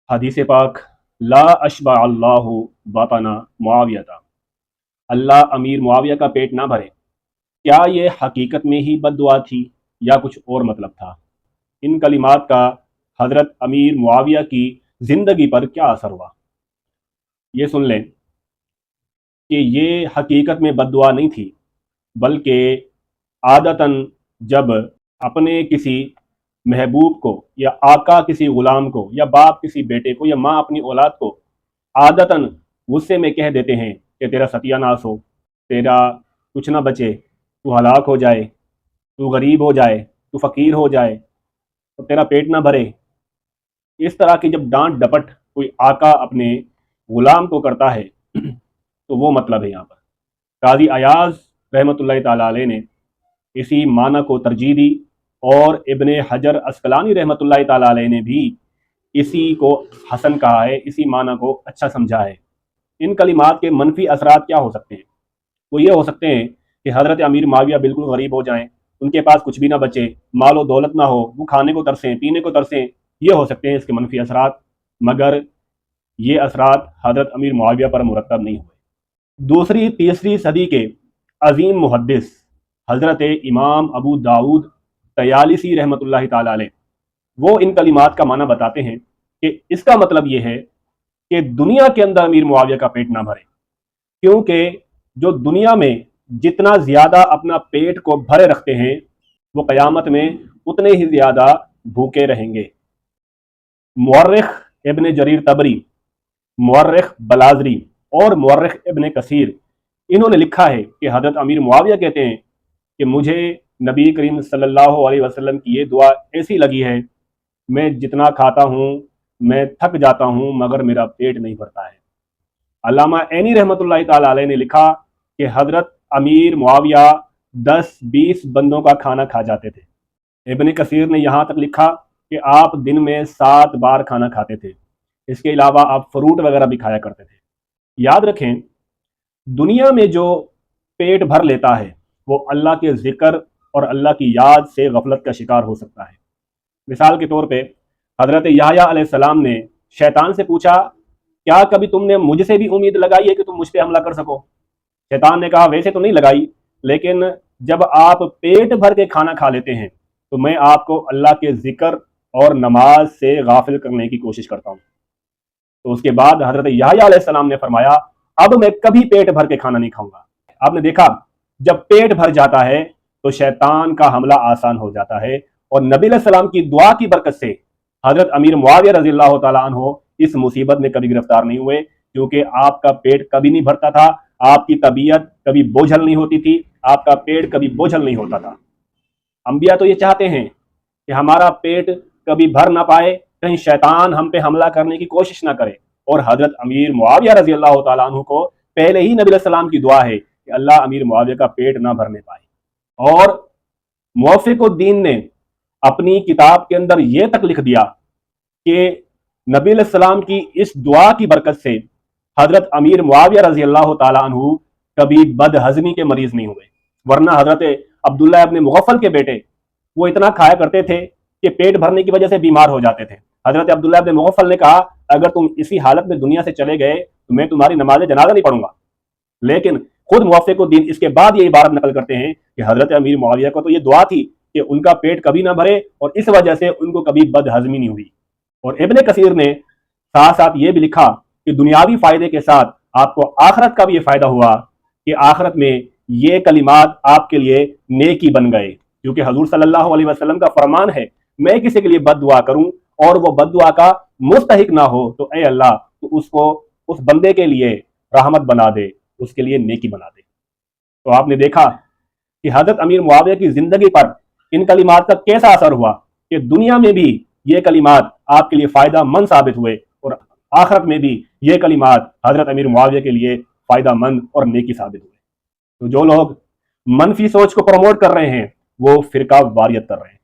حدیث پاک لا اشبع اللہ بطنا معاویہ، اللہ امیر معاویہ کا پیٹ نہ بھرے، کیا یہ حقیقت میں ہی بد دعا تھی یا کچھ اور مطلب تھا؟ ان کلمات کا حضرت امیر معاویہ کی زندگی پر کیا اثر ہوا؟ یہ سن لیں کہ یہ حقیقت میں بد دعا نہیں تھی، بلکہ عادتاً جب اپنے کسی محبوب کو یا آقا کسی غلام کو یا باپ کسی بیٹے کو یا ماں اپنی اولاد کو عادتاً غصے میں کہہ دیتے ہیں کہ تیرا ستیہ ناس ہو، تیرا کچھ نہ بچے، تو ہلاک ہو جائے، تو غریب ہو جائے، تو فقیر ہو جائے، تو تیرا پیٹ نہ بھرے، اس طرح کی جب ڈانٹ ڈپٹ کوئی آقا اپنے غلام کو کرتا ہے تو وہ مطلب ہے یہاں پر۔ قاضی ایاز رحمۃ اللہ تعالیٰ علیہ نے اسی معنی کو ترجیح دی، اور ابن حجر عسقلانی رحمۃ اللہ تعالیٰ علیہ نے بھی اسی کو حسن کہا ہے، اسی معنی کو اچھا سمجھا ہے۔ ان کلمات کے منفی اثرات کیا ہو سکتے ہیں؟ وہ یہ ہو سکتے ہیں کہ حضرت امیر معاویہ بالکل غریب ہو جائیں، ان کے پاس کچھ بھی نہ بچے، مال و دولت نہ ہو، وہ کھانے کو ترسیں، پینے کو ترسیں، یہ ہو سکتے ہیں اس کے منفی اثرات، مگر یہ اثرات حضرت امیر معاویہ پر مرتب نہیں ہوئے۔ دوسری تیسری صدی کے عظیم محدث حضرت امام ابو داؤد طیالسی رحمۃ اللہ تعالی علیہ، وہ ان کلمات کا معنی بتاتے ہیں کہ اس کا مطلب یہ ہے کہ دنیا کے اندر امیر معاویہ کا پیٹ نہ بھرے، کیونکہ جو دنیا میں جتنا زیادہ اپنا پیٹ کو بھرے رکھتے ہیں وہ قیامت میں اتنے ہی زیادہ بھوکے رہیں گے۔ مورخ ابن جریر طبری، مورخ بلازری اور مورخ ابن کثیر، انہوں نے لکھا ہے کہ حضرت امیر معاویہ کہتے ہیں کہ مجھے نبی کریم صلی اللہ علیہ وسلم کی یہ دعا ایسی لگی ہے، میں جتنا کھاتا ہوں میں تھک جاتا ہوں مگر میرا پیٹ نہیں بھرتا ہے۔ علامہ عینی رحمۃ اللہ تعالی علیہ نے لکھا کہ حضرت امیر معاویہ 10-20 بندوں کا کھانا کھا جاتے تھے۔ ابن کثیر نے یہاں تک لکھا کہ آپ دن میں 7 بار کھانا کھاتے تھے، اس کے علاوہ آپ فروٹ وغیرہ بھی کھایا کرتے تھے۔ یاد رکھیں، دنیا میں جو پیٹ بھر لیتا ہے وہ اللہ کے ذکر اور اللہ کی یاد سے غفلت کا شکار ہو سکتا ہے۔ مثال کے طور پہ حضرت یحییٰ علیہ السلام نے شیطان سے پوچھا، کیا کبھی تم نے مجھ سے بھی امید لگائی ہے کہ تم مجھ پہ حملہ کر سکو؟ شیطان نے کہا ویسے تو نہیں لگائی، لیکن جب آپ پیٹ بھر کے کھانا کھا لیتے ہیں تو میں آپ کو اللہ کے ذکر اور نماز سے غافل کرنے کی کوشش کرتا ہوں۔ تو اس کے بعد حضرت یحییٰ علیہ السلام نے فرمایا اب میں کبھی پیٹ بھر کے کھانا نہیں کھاؤں گا۔ آپ نے دیکھا جب پیٹ بھر جاتا ہے تو شیطان کا حملہ آسان ہو جاتا ہے، اور نبی علیہ السلام کی دعا کی برکت سے حضرت امیر معاویہ رضی اللہ تعالیٰ عنہ اس مصیبت میں کبھی گرفتار نہیں ہوئے، کیونکہ آپ کا پیٹ کبھی نہیں بھرتا تھا، آپ کی طبیعت کبھی بوجھل نہیں ہوتی تھی، آپ کا پیٹ کبھی بوجھل نہیں ہوتا تھا۔ انبیاء تو یہ چاہتے ہیں کہ ہمارا پیٹ کبھی بھر نہ پائے، کہیں شیطان ہم پہ حملہ کرنے کی کوشش نہ کرے، اور حضرت امیر معاویہ رضی اللہ تعالیٰ عنہ کو پہلے ہی نبی علیہ السلام کی دعا ہے کہ اللہ امیر معاویہ کا پیٹ نہ بھرنے پائے۔ اور موفق الدین نے اپنی کتاب کے اندر یہ تک لکھ دیا کہ نبی علیہ السلام کی اس دعا کی برکت سے حضرت امیر معاویہ رضی اللہ تعالیٰ عنہ کبھی بد ہضمی کے مریض نہیں ہوئے، ورنہ حضرت عبداللہ ابن مغفل کے بیٹے وہ اتنا کھایا کرتے تھے کہ پیٹ بھرنے کی وجہ سے بیمار ہو جاتے تھے۔ حضرت عبداللہ ابن مغفل نے کہا اگر تم اسی حالت میں دنیا سے چلے گئے تو میں تمہاری نماز جنازہ نہیں پڑھوں گا، لیکن خود موفق الدین اس کے بعد یہ عبارت نقل کرتے ہیں کہ حضرت امیر معاویہ کو تو یہ دعا تھی کہ ان کا پیٹ کبھی نہ بھرے، اور اس وجہ سے ان کو کبھی بد ہضمی نہیں ہوئی۔ اور ابن کثیر نے ساتھ ساتھ یہ بھی لکھا کہ دنیاوی فائدے کے ساتھ آپ کو آخرت کا بھی یہ فائدہ ہوا کہ آخرت میں یہ کلمات آپ کے لیے نیکی بن گئے، کیونکہ حضور صلی اللہ علیہ وسلم کا فرمان ہے میں کسی کے لیے بد دعا کروں اور وہ بد دعا کا مستحق نہ ہو تو اے اللہ تو اس کو اس بندے کے لیے رحمت بنا دے، اس کے لیے نیکی بنا دے۔ تو آپ نے دیکھا کہ حضرت امیر معاویہ کی زندگی پر ان کلمات کا کیسا اثر ہوا کہ دنیا میں بھی یہ کلمات آپ کے لیے فائدہ مند ثابت ہوئے، اور آخرت میں بھی یہ کلمات حضرت امیر معاویہ کے لیے فائدہ مند اور نیکی ثابت ہوئے۔ تو جو لوگ منفی سوچ کو پروموٹ کر رہے ہیں وہ فرقہ واریت کر رہے ہیں۔